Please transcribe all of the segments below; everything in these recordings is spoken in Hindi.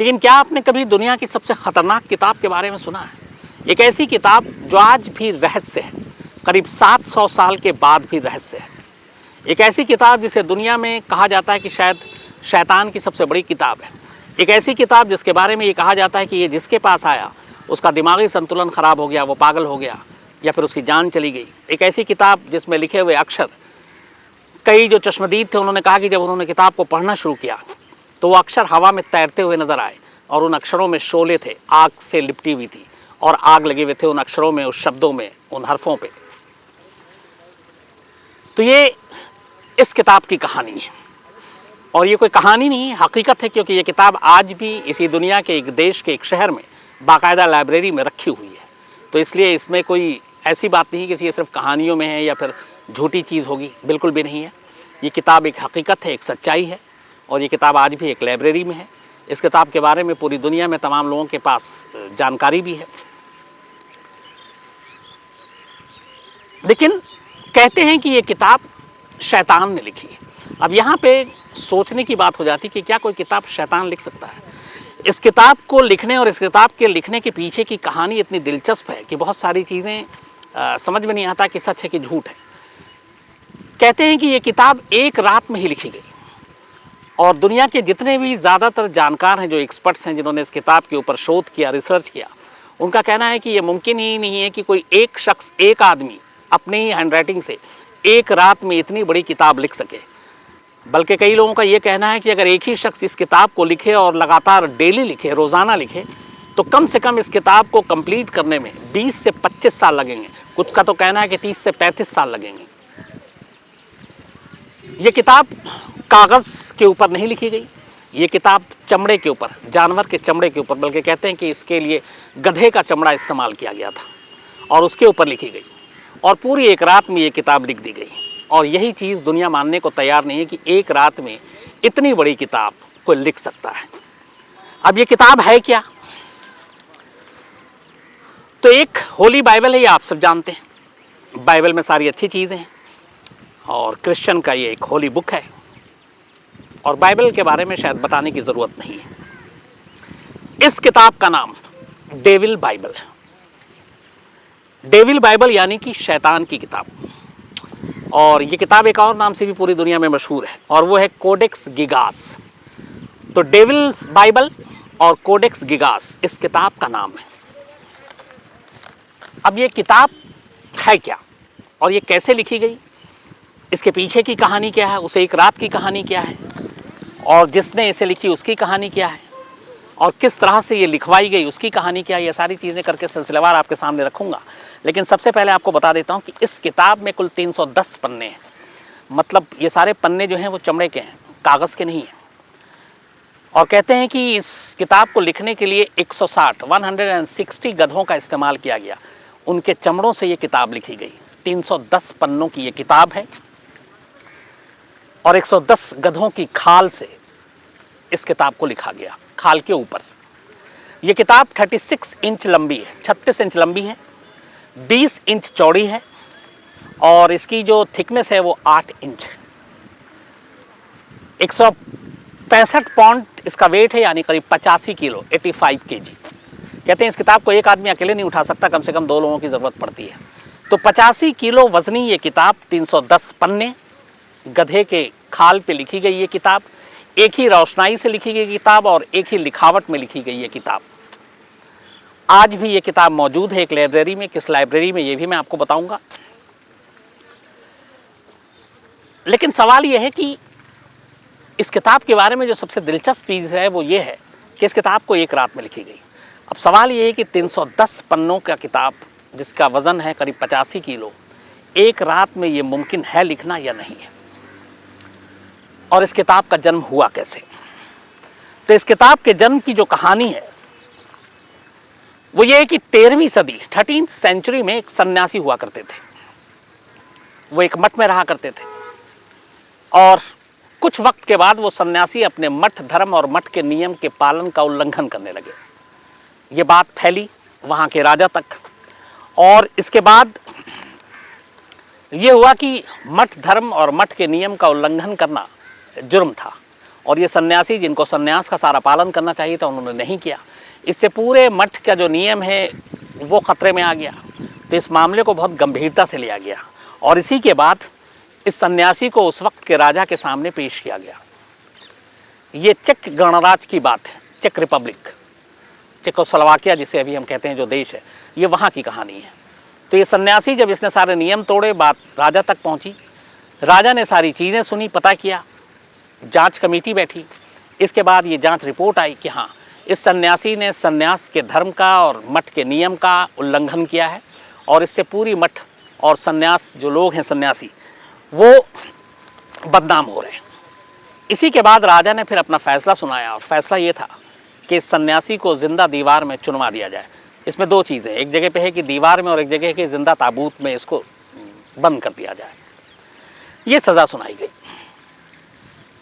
लेकिन क्या आपने कभी दुनिया की सबसे खतरनाक किताब के बारे में सुना है? एक ऐसी किताब जो आज भी रहस्य है, करीब 700 साल के बाद भी रहस्य है। एक ऐसी किताब जिसे दुनिया में कहा जाता है कि शायद शैतान की सबसे बड़ी किताब है। एक ऐसी किताब जिसके बारे में ये कहा जाता है कि ये जिसके पास आया उसका दिमागी संतुलन खराब हो गया, वो पागल हो गया या फिर उसकी जान चली गई। एक ऐसी किताब जिसमें लिखे हुए अक्षर, कई जो चश्मदीद थे उन्होंने कहा कि जब उन्होंने किताब को पढ़ना शुरू किया तो वो अक्षर हवा में तैरते हुए नजर आए और उन अक्षरों में शोले थे, आग से लिपटी हुई थी और आग लगे हुए थे उन अक्षरों में, उस शब्दों में, उन हरफों पे। तो ये इस किताब की कहानी है और ये कोई कहानी नहीं, हकीकत है, क्योंकि ये किताब आज भी इसी दुनिया के एक देश के एक शहर में बाकायदा लाइब्रेरी में रखी हुई है। तो इसलिए इसमें कोई ऐसी बात नहीं कि ये सिर्फ कहानियों में है या फिर झूठी चीज़ होगी, बिल्कुल भी नहीं है। ये किताब एक हकीकत है, एक सच्चाई है और ये किताब आज भी एक लाइब्रेरी में है। इस किताब के बारे में पूरी दुनिया में तमाम लोगों के पास जानकारी भी है। लेकिन कहते हैं कि ये किताब शैतान ने लिखी है। अब यहाँ पे सोचने की बात हो जाती कि क्या कोई किताब शैतान लिख सकता है? इस किताब को लिखने और इस किताब के लिखने के पीछे की कहानी इतनी दिलचस्प है कि बहुत सारी चीज़ें समझ में नहीं आता कि सच है कि झूठ है। कहते हैं कि ये किताब एक रात में ही लिखी गई और दुनिया के जितने भी ज़्यादातर जानकार हैं, जो एक्सपर्ट्स हैं, जिन्होंने इस किताब के ऊपर शोध किया, रिसर्च किया, उनका कहना है कि ये मुमकिन ही नहीं है कि कोई एक शख्स, एक आदमी अपनी ही हैंडराइटिंग से एक रात में इतनी बड़ी किताब लिख सके। बल्कि कई लोगों का ये कहना है कि अगर एक ही शख्स इस किताब को लिखे और लगातार डेली लिखे, रोज़ाना लिखे, तो कम से कम इस किताब को कंप्लीट करने में 20 से 25 साल लगेंगे। कुछ का तो कहना है कि 30 से 35 साल लगेंगे। ये किताब कागज़ के ऊपर नहीं लिखी गई, ये किताब चमड़े के ऊपर, जानवर के चमड़े के ऊपर, बल्कि कहते हैं कि इसके लिए गधे का चमड़ा इस्तेमाल किया गया था और उसके ऊपर लिखी गई और पूरी एक रात में ये किताब लिख दी गई। और यही चीज़ दुनिया मानने को तैयार नहीं है कि एक रात में इतनी बड़ी किताब कोई लिख सकता है। अब ये किताब है क्या? तो एक होली बाइबल है, ये आप सब जानते हैं। बाइबल में सारी अच्छी चीज़ें हैं और क्रिश्चियन का ये एक होली बुक है और बाइबल के बारे में शायद बताने की ज़रूरत नहीं है। इस किताब का नाम डेविल बाइबल है। डेविल बाइबल यानी कि शैतान की किताब। और ये किताब एक और नाम से भी पूरी दुनिया में मशहूर है और वो है कोडेक्स गिगास। तो डेविल बाइबल और कोडेक्स गिगास इस किताब का नाम है। अब ये किताब है क्या और ये कैसे लिखी गई, इसके पीछे की कहानी क्या है, उसे एक रात की कहानी क्या है और जिसने इसे लिखी उसकी कहानी क्या है और किस तरह से ये लिखवाई गई उसकी कहानी क्या है, ये सारी चीज़ें करके सिलसिलेवार आपके सामने रखूँगा। लेकिन सबसे पहले आपको बता देता हूँ कि इस किताब में कुल 310 पन्ने हैं। मतलब ये सारे पन्ने जो हैं वो चमड़े के हैं, कागज़ के नहीं हैं। और कहते हैं कि इस किताब को लिखने के लिए 160 गधों का इस्तेमाल किया गया, उनके चमड़ों से ये किताब लिखी गई। 310 पन्नों की ये किताब है और 110 गधों की खाल से इस किताब को लिखा गया, खाल के ऊपर। ये किताब 36 इंच लंबी है, 36 इंच लंबी है, 20 इंच चौड़ी है और इसकी जो थिकनेस है वो 8 इंच है। 165 पाउंड इसका वेट है, यानी करीब 85 किलो, 85 केजी। कहते हैं इस किताब को एक आदमी अकेले नहीं उठा सकता, कम से कम 2 लोगों की ज़रूरत पड़ती है। तो 85 किलो वजनी ये किताब, 310 पन्ने, गधे के खाल पे लिखी गई ये किताब, एक ही रोशनाई से लिखी गई किताब और एक ही लिखावट में लिखी गई ये किताब। आज भी ये किताब मौजूद है एक लाइब्रेरी में। किस लाइब्रेरी में ये भी मैं आपको बताऊंगा। लेकिन सवाल ये है कि इस किताब के बारे में जो सबसे दिलचस्प चीज़ है वो ये है कि इस किताब को एक रात में लिखी गई। अब सवाल ये है कि 310 पन्नों का किताब जिसका वज़न है करीब 85 किलो, एक रात में ये मुमकिन है लिखना या नहीं है? और इस किताब का जन्म हुआ कैसे? तो इस किताब के जन्म की जो कहानी है वो ये है कि 13वीं सदी, 13th सेंचुरी में एक सन्यासी हुआ करते थे। वो एक मठ में रहा करते थे और कुछ वक्त के बाद वो सन्यासी अपने मठ धर्म और मठ के नियम के पालन का उल्लंघन करने लगे। ये बात फैली वहाँ के राजा तक और इसके बाद ये हुआ कि मठ धर्म और मठ के नियम का उल्लंघन करना जुर्म था और ये सन्यासी जिनको सन्यास का सारा पालन करना चाहिए था उन्होंने नहीं किया। इससे पूरे मठ का जो नियम है वो खतरे में आ गया। तो इस मामले को बहुत गंभीरता से लिया गया और इसी के बाद इस सन्यासी को उस वक्त के राजा के सामने पेश किया गया। ये चेक गणराज्य की बात है, चेक रिपब्लिक, चेकोस्लोवाकिया जिसे अभी हम कहते हैं जो देश है, ये वहाँ की कहानी है। तो ये सन्यासी जब इसने सारे नियम तोड़े, बात राजा तक पहुँची, राजा ने सारी चीज़ें सुनी, पता किया, जांच कमेटी बैठी। इसके बाद ये जांच रिपोर्ट आई कि हाँ, इस सन्यासी ने सन्यास के धर्म का और मठ के नियम का उल्लंघन किया है और इससे पूरी मठ और सन्यास जो लोग हैं सन्यासी वो बदनाम हो रहे हैं। इसी के बाद राजा ने फिर अपना फैसला सुनाया और फैसला ये था कि इस सन्यासी को जिंदा दीवार में चुनवा दिया जाए। इसमें दो चीज़ें, एक जगह पे है कि दीवार में और एक जगह है कि जिंदा ताबूत में इसको बंद कर दिया जाए। ये सज़ा सुनाई गई,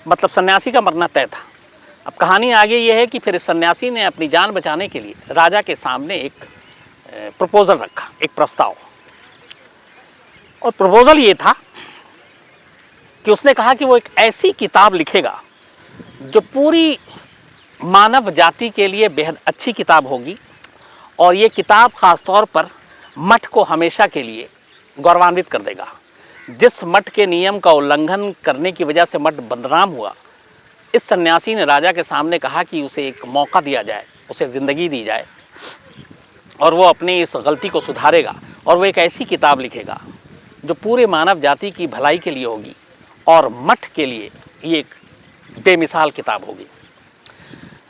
मतलब सन्यासी का मरना तय था। अब कहानी आगे ये है कि फिर इस सन्यासी ने अपनी जान बचाने के लिए राजा के सामने एक प्रपोजल रखा, एक प्रस्ताव। और प्रपोजल ये था कि उसने कहा कि वो एक ऐसी किताब लिखेगा जो पूरी मानव जाति के लिए बेहद अच्छी किताब होगी और ये किताब खास तौर पर मठ को हमेशा के लिए गौरवान्वित कर देगा। जिस मठ के नियम का उल्लंघन करने की वजह से मठ बदनाम हुआ, इस सन्यासी ने राजा के सामने कहा कि उसे एक मौका दिया जाए, उसे ज़िंदगी दी जाए और वो अपनी इस गलती को सुधारेगा और वो एक ऐसी किताब लिखेगा जो पूरे मानव जाति की भलाई के लिए होगी और मठ के लिए ये एक बेमिसाल किताब होगी।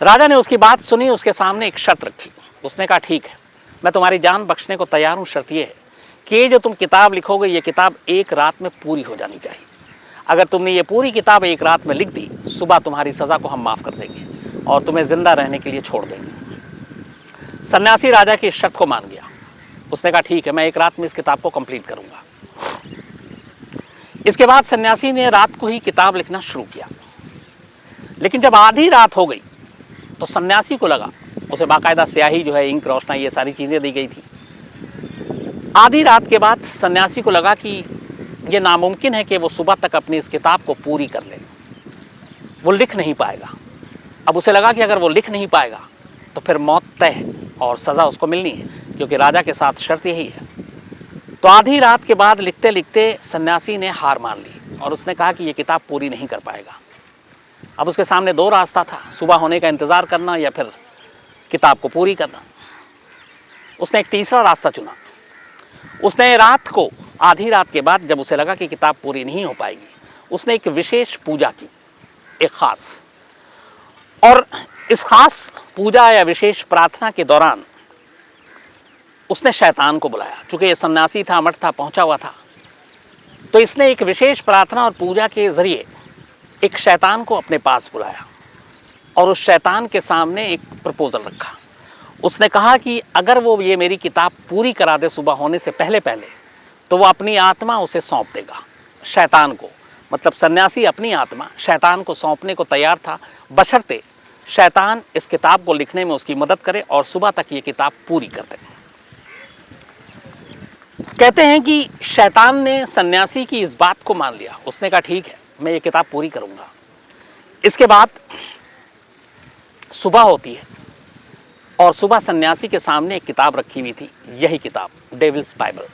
राजा ने उसकी बात सुनी, उसके सामने एक शर्त रखी। उसने कहा ठीक है, मैं तुम्हारी जान बख्शने को तैयार हूँ, शर्त ये है कि ये जो तुम किताब लिखोगे ये किताब एक रात में पूरी हो जानी चाहिए। अगर तुमने ये पूरी किताब एक रात में लिख दी, सुबह तुम्हारी सज़ा को हम माफ़ कर देंगे और तुम्हें ज़िंदा रहने के लिए छोड़ देंगे। सन्यासी राजा की इस शर्त को मान गया। उसने कहा ठीक है, मैं एक रात में इस किताब को कंप्लीट करूँगा। इसके बाद सन्यासी ने रात को ही किताब लिखना शुरू किया, लेकिन जब आधी रात हो गई तो सन्यासी को लगा, उसे बाकायदा स्याही जो है, इंक, रोशनाई, ये सारी चीज़ें दी गई थी। आधी रात के बाद सन्यासी को लगा कि ये नामुमकिन है कि वो सुबह तक अपनी इस किताब को पूरी कर ले, वो लिख नहीं पाएगा। अब उसे लगा कि अगर वो लिख नहीं पाएगा तो फिर मौत तय है और सज़ा उसको मिलनी है, क्योंकि राजा के साथ शर्त यही है। तो आधी रात के बाद लिखते लिखते सन्यासी ने हार मान ली और उसने कहा कि ये किताब पूरी नहीं कर पाएगा। अब उसके सामने दो रास्ता था, सुबह होने का इंतज़ार करना या फिर किताब को पूरी करना। उसने एक तीसरा रास्ता चुना। उसने रात को, आधी रात के बाद जब उसे लगा कि किताब पूरी नहीं हो पाएगी, उसने एक विशेष पूजा की, एक ख़ास। और इस ख़ास पूजा या विशेष प्रार्थना के दौरान उसने शैतान को बुलाया। चूँकि ये सन्यासी था, मठ था, पहुँचा हुआ था, तो इसने एक विशेष प्रार्थना और पूजा के ज़रिए एक शैतान को अपने पास बुलाया और उस शैतान के सामने एक प्रपोजल रखा। उसने कहा कि अगर वो ये मेरी किताब पूरी करा दे सुबह होने से पहले पहले, तो वो अपनी आत्मा उसे सौंप देगा शैतान को। मतलब सन्यासी अपनी आत्मा शैतान को सौंपने को तैयार था, बशर्ते शैतान इस किताब को लिखने में उसकी मदद करे और सुबह तक ये किताब पूरी कर दे। कहते हैं कि शैतान ने सन्यासी की इस बात को मान लिया। उसने कहा ठीक है, मैं ये किताब पूरी करूँगा। इसके बाद सुबह होती है और सुबह सन्यासी के सामने एक किताब रखी हुई थी, यही किताब, डेविल्स बाइबल।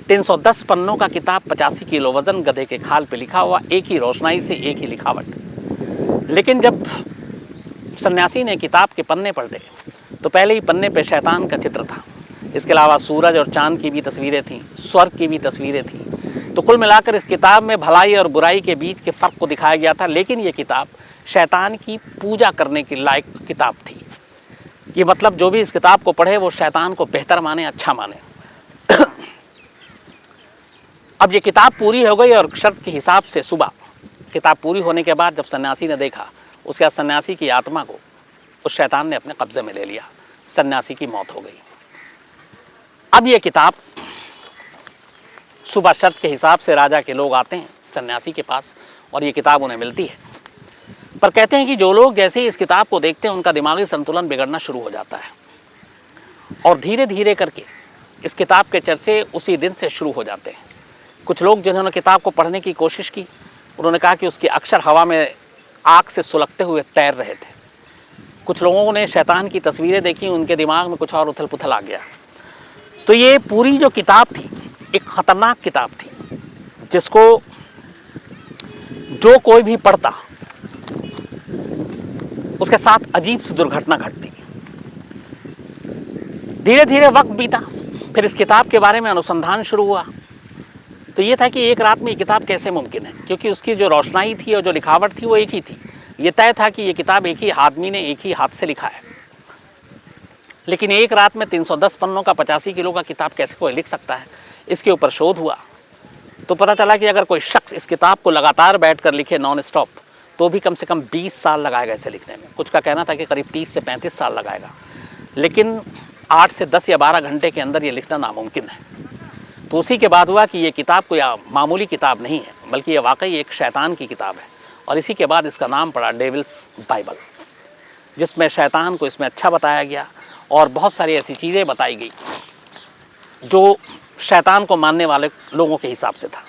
310 पन्नों का किताब, 85 किलो वजन, गधे के खाल पे लिखा हुआ, एक ही रोशनाई से, एक ही लिखावट। लेकिन जब सन्यासी ने किताब के पन्ने पलटे तो पहले ही पन्ने पे शैतान का चित्र था। इसके अलावा सूरज और चांद की भी तस्वीरें थीं, स्वर्ग की भी तस्वीरें थीं। तो कुल मिलाकर इस किताब में भलाई और बुराई के बीच के फ़र्क को दिखाया गया था। लेकिन ये किताब शैतान की पूजा करने की लायक किताब थी। ये मतलब जो भी इस किताब को पढ़े वो शैतान को बेहतर माने, अच्छा माने। अब ये किताब पूरी हो गई और शर्त के हिसाब से सुबह किताब पूरी होने के बाद जब सन्यासी ने देखा, उसके बाद सन्यासी की आत्मा को उस शैतान ने अपने कब्जे में ले लिया। सन्यासी की मौत हो गई। अब ये किताब सुबह शर्त के हिसाब से राजा के लोग आते हैं सन्यासी के पास और ये किताब उन्हें मिलती है। पर कहते हैं कि जो लोग जैसे ही इस किताब को देखते हैं उनका दिमागी संतुलन बिगड़ना शुरू हो जाता है और धीरे धीरे करके इस किताब के चर्चे उसी दिन से शुरू हो जाते हैं। कुछ लोग जिन्होंने किताब को पढ़ने की कोशिश की, उन्होंने कहा कि उसके अक्षर हवा में आग से सुलगते हुए तैर रहे थे। कुछ लोगों ने शैतान की तस्वीरें देखी, उनके दिमाग में कुछ और उथल पुथल आ गया। तो ये पूरी जो किताब थी एक खतरनाक किताब थी, जिसको जो कोई भी पढ़ता उसके साथ अजीब सी दुर्घटना घटती। धीरे धीरे वक्त बीता, फिर इस किताब के बारे में अनुसंधान शुरू हुआ। तो ये था कि एक रात में ये किताब कैसे मुमकिन है, क्योंकि उसकी जो रोशनाई थी और जो लिखावट थी वो एक ही थी। ये तय था कि ये किताब एक ही आदमी ने एक ही हाथ से लिखा है। लेकिन एक रात में 310 पन्नों का 85 किलो का किताब कैसे कोई लिख सकता है, इसके ऊपर शोध हुआ। तो पता चला कि अगर कोई शख्स इस किताब को लगातार बैठकर लिखे नॉन स्टॉप, तो भी कम से कम 20 साल लगाएगा इसे लिखने में। कुछ का कहना था कि करीब 30 से 35 साल लगाएगा, लेकिन 8 से 10 या 12 घंटे के अंदर ये लिखना नामुमकिन है। तो उसी के बाद हुआ कि ये किताब कोई मामूली किताब नहीं है, बल्कि ये वाकई एक शैतान की किताब है। और इसी के बाद इसका नाम पड़ा डेविल्स बाइबल, जिसमें शैतान को इसमें अच्छा बताया गया और बहुत सारी ऐसी चीज़ें बताई गई जो शैतान को मानने वाले लोगों के हिसाब से था।